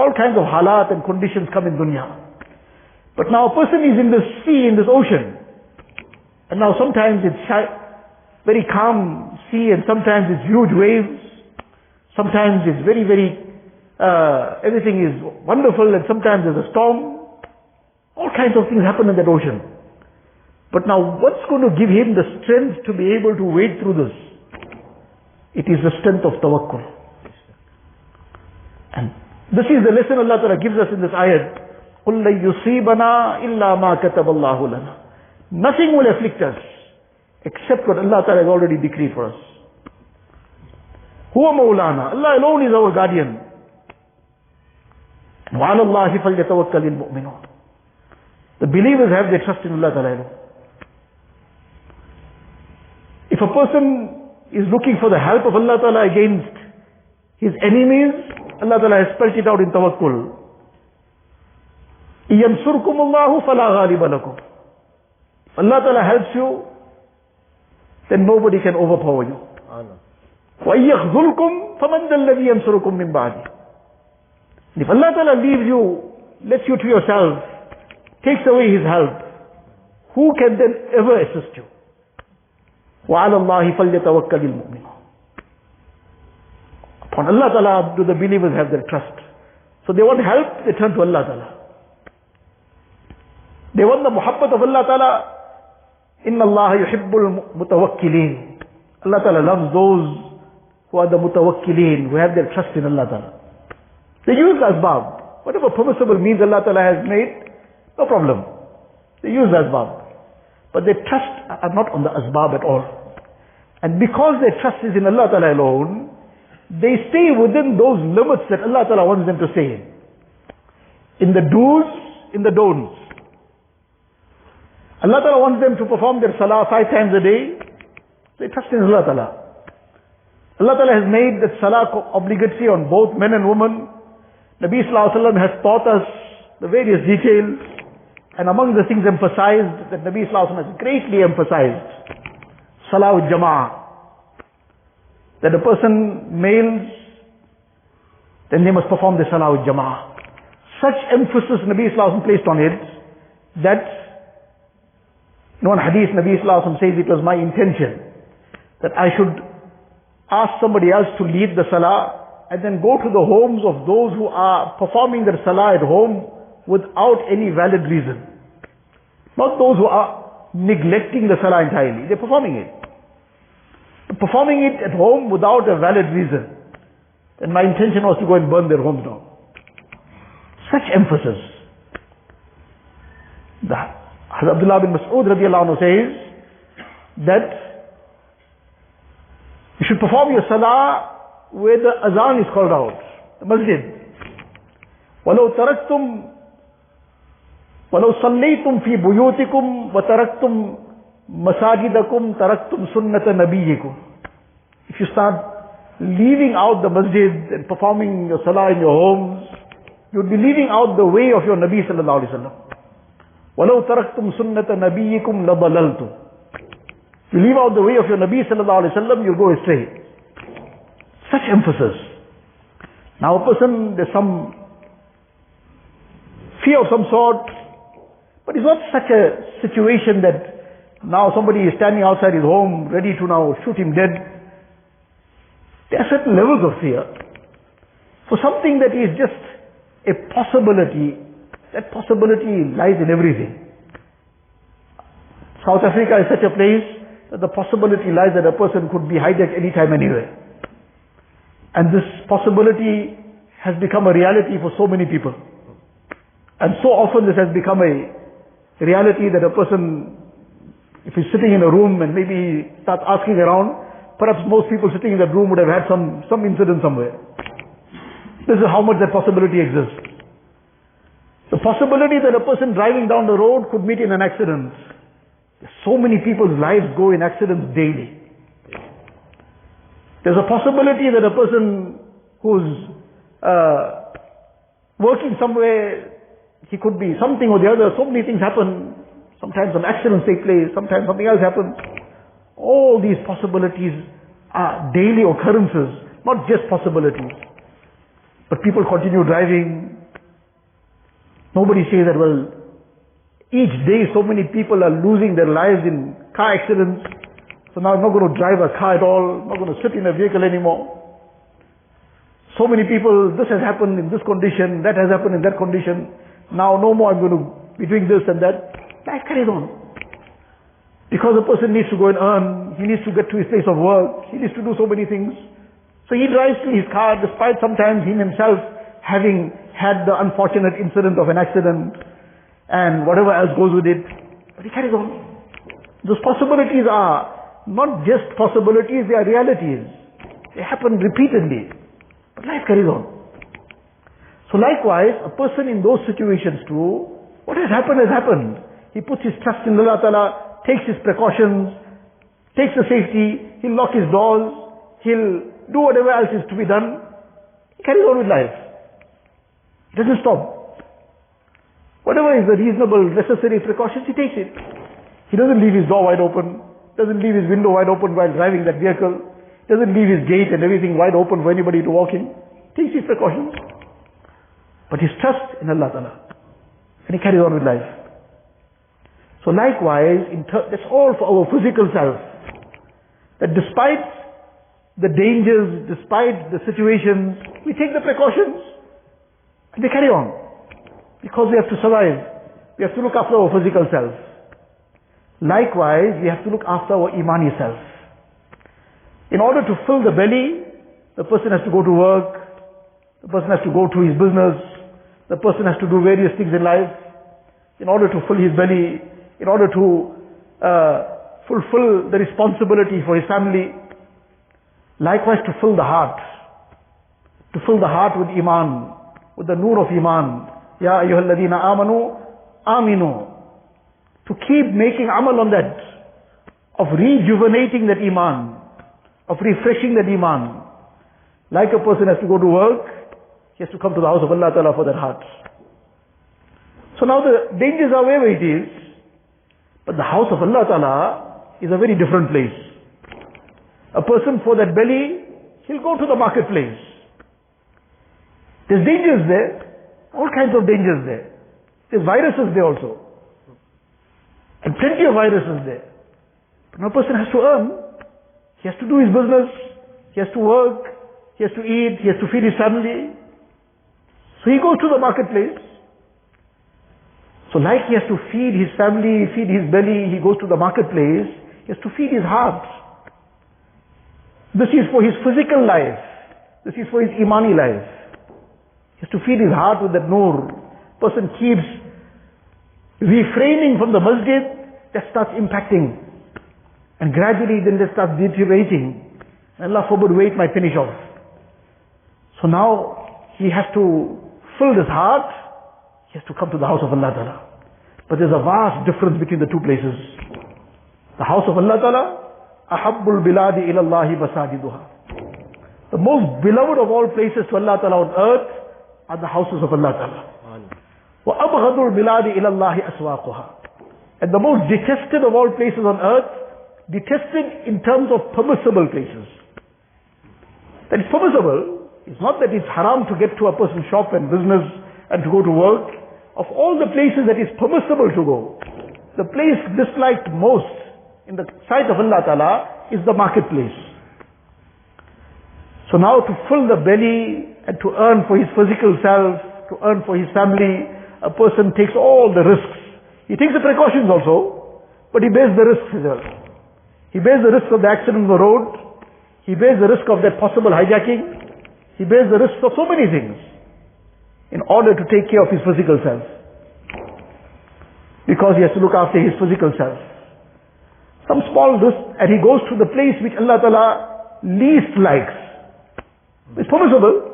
All kinds of halat and conditions come in dunya. But now a person is in this sea, in this ocean. And now sometimes it's very calm sea, and sometimes it's huge waves. Sometimes it's very, everything is wonderful, and sometimes there's a storm. All kinds of things happen in that ocean. But now what's going to give him the strength to be able to wade through this? It is the strength of tawakkul. And this is the lesson Allah Ta'ala gives us in this ayat. قُلْ لَن يُصِيبَنَا إِلَّا مَا كَتَبَ اللَّهُ لَنَا. Nothing will afflict us except what Allah Ta'ala has already decreed for us. Huwa Moulana. Allah alone is our guardian. وَعَلَى اللَّهِ فَلْيَتَوَكَّلِ الْمُؤْمِنُونَ. The believers have their trust in Allah Ta'ala alone. If a person is looking for the help of Allah Ta'ala against his enemies, Allah Ta'ala has spelled it out in tawakkul. يَنْصُرْكُمُ اللَّهُ فَلَا غَالِبَ لَكُمْ. Allah Ta'ala helps you, then nobody can overpower you. وَإِيَخْذُلْكُمْ فَمَنْ ذَا الَّذِي يَنْصُرُكُمْ مِنْ بَعْدِهِ. If Allah Ta'ala leaves you, lets you to yourself, takes away His help, who can then ever assist you? وَعَلَى اللَّهِ فَلْيَتَوَكَّلِ الْمُؤْمِنُونَ. Upon Allah Ta'ala do the believers have their trust. So they want help, they turn to Allah Ta'ala. They want the muhabbat of Allah Ta'ala. إِنَّ اللَّهَ يُحِبُّ الْمُتَوَكِّلِينَ. Allah Ta'ala loves those who are the mutawakkilin, who have their trust in Allah Ta'ala. They use asbab. Whatever permissible means Allah Ta'ala has made, no problem. They use asbab. But their trust are not on the asbab at all. And because their trust is in Allah Ta'ala alone, they stay within those limits that Allah Ta'ala wants them to stay in. In the do's, in the don'ts. Allah Ta'ala wants them to perform their salah 5 times a day. They trust in Allah Ta'ala. Allah Ta'ala has made that salah obligatory on both men and women. Nabi Sallallahu Alaihi Wasallam has taught us the various details. And among the things emphasized, that Nabi Sallallahu Alaihi Wasallam has greatly emphasized, salah with jama'ah. That a person males, then they must perform the salah with jama'ah. Such emphasis Nabi Sallallahu Alaihi Wasallam placed on it, that in one hadith Nabi Sallallahu Alaihi Wasallam says, it was my intention that I should ask somebody else to lead the salah, and then go to the homes of those who are performing their salah at home without any valid reason. Not those who are neglecting the salah entirely. They're performing it. But performing it at home without a valid reason. Then my intention was to go and burn their homes down. Such emphasis. Hazrat Abdullah bin Mas'ud radiallahu anhu says that you should perform your salah where the azan is called out. The masjid. وَلَوْ تَرَكْتُمْ وَلَوْ صَلَّيْتُمْ فِي بُيُوتِكُمْ وَتَرَكْتُمْ مَسَاجِدَكُمْ تَرَكْتُمْ سُنَّةَ نَبِيِّكُمْ. If you start leaving out the masjid and performing your salah in your homes, you'd be leaving out the way of your Nabi sallallahu alaihi wasallam. وَلَوْ تَرَكْتُمْ سُنَّةَ نَبِيِّكُمْ لَضَلَلْتُمْ. If you leave out the way of your Nabi sallallahu alaihi wasallam, you'll go astray. Such emphasis. Now a person, there's some fear of some sort, but it's not such a situation that now somebody is standing outside his home ready to now shoot him dead. There are certain levels of fear. For something that is just a possibility, that possibility lies in everything. South Africa is such a place that the possibility lies that a person could be hijacked anytime, anywhere. And this possibility has become a reality for so many people. And so often this has become a reality that a person, if he's sitting in a room and maybe starts asking around, perhaps most people sitting in that room would have had some incident somewhere. This is how much that possibility exists. The possibility that a person driving down the road could meet in an accident. So many people's lives go in accidents daily. There's a possibility that a person who's working somewhere, he could be something or the other. So many things happen. Sometimes some accidents take place. Sometimes something else happens. All these possibilities are daily occurrences, not just possibilities. But people continue driving. Nobody says that, well, each day so many people are losing their lives in car accidents, so now I'm not going to drive a car at all, I'm not going to sit in a vehicle anymore. So many people, this has happened in this condition, that has happened in that condition, now no more I'm going to be doing this and that. Life carries on. Because a person needs to go and earn, he needs to get to his place of work, he needs to do so many things. So he drives to his car despite sometimes him himself having had the unfortunate incident of an accident and whatever else goes with it. But he carries on. Those possibilities are not just possibilities, they are realities. They happen repeatedly. But life carries on. So likewise, a person in those situations too, what has happened has happened. He puts his trust in Allah Ta'ala, takes his precautions, takes the safety, he'll lock his doors, he'll do whatever else is to be done. He carries on with life. He doesn't stop. Whatever is the reasonable, necessary precautions, he takes it. He doesn't leave his door wide open, doesn't leave his window wide open while driving that vehicle, doesn't leave his gate and everything wide open for anybody to walk in. He takes his precautions. But his trust in Allah Ta'ala. And he carries on with life. So likewise, that's all for our physical self. That despite the dangers, despite the situations, we take the precautions and we carry on. Because we have to survive. We have to look after our physical self. Likewise, we have to look after our imani self. In order to fill the belly, the person has to go to work, the person has to go to his business, the person has to do various things in life. In order to fill his belly, in order to fulfill the responsibility for his family. Likewise, to fill the heart. To fill the heart with iman, with the nur of iman. Ya ayyuhalladhina amanu, aminu. To keep making amal on that, of rejuvenating that iman, of refreshing that iman. Like a person has to go to work, he has to come to the house of Allah Ta'ala for that heart. So now the dangers are wherever it is, but the house of Allah Ta'ala is a very different place. A person for that belly, he'll go to the marketplace. There's dangers there, all kinds of dangers there. There's viruses there also. And plenty of viruses there. But now a person has to earn. He has to do his business. He has to work. He has to eat. He has to feed his family. So he goes to the marketplace. So like he has to feed his family, feed his belly, he goes to the marketplace, he has to feed his heart. This is for his physical life. This is for his imani life. He has to feed his heart with that nur. Person keeps refraining from the masjid, that starts impacting. And gradually then that starts deteriorating. Allah forbid, weight might finish off. So now he has to fill this heart. He has to come to the house of Allah Ta'ala. But there's a vast difference between the two places. The house of Allah Ta'ala, ahabbul biladi ilallahi basajiduha. The most beloved of all places to Allah Ta'ala on earth are the houses of Allah Ta'ala. Wa abghadul biladi ilallahi aswaquha. And the most detested of all places on earth, detested in terms of permissible places. That is permissible. It's not that it's haram to get to a person's shop and business and to go to work. Of all the places that is permissible to go, the place disliked most in the sight of Allah Ta'ala is the marketplace. So now to fill the belly and to earn for his physical self, to earn for his family, a person takes all the risks. He takes the precautions also, but he bears the risks as well. He bears the risk of the accident on the road. He bears the risk of that possible hijacking. He bears the risk of so many things in order to take care of his physical self. Because he has to look after his physical self. Some small risk, and he goes to the place which Allah Ta'ala least likes. It's permissible.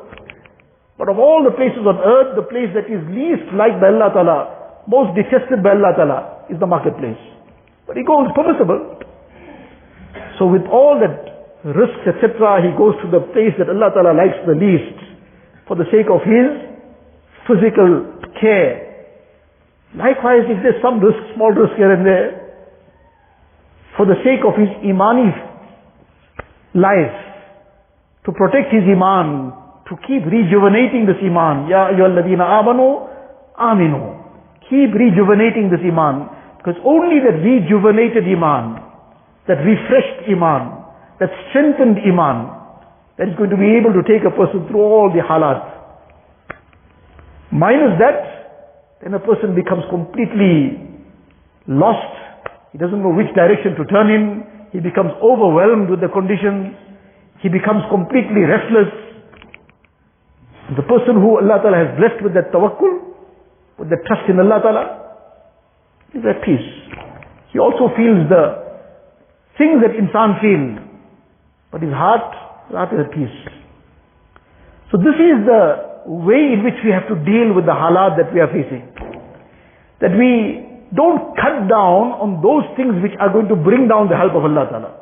But of all the places on earth, the place that is least liked by Allah Ta'ala, most detested by Allah Ta'ala, is the marketplace. But he goes, permissible. So with all that risks, etc., he goes to the place that Allah Ta'ala likes the least, for the sake of his physical care. Likewise, if there's some risk, small risk here and there, for the sake of his imani life, to protect his iman, to keep rejuvenating this iman. Ya ayyuhalladhina amanu, Aminu. Keep rejuvenating this iman, because only that rejuvenated iman, that refreshed iman, that strengthened iman, that is going to be able to take a person through all the halat. Minus that, then a person becomes completely lost. He doesn't know which direction to turn in. He becomes overwhelmed with the conditions. He becomes completely restless. The person who Allah Ta'ala has blessed with that tawakkul, with the trust in Allah Ta'ala, is at peace. He also feels the things that insan feels, but his heart is at peace. So this is the way in which we have to deal with the halat that we are facing. That we don't cut down on those things which are going to bring down the help of Allah Ta'ala.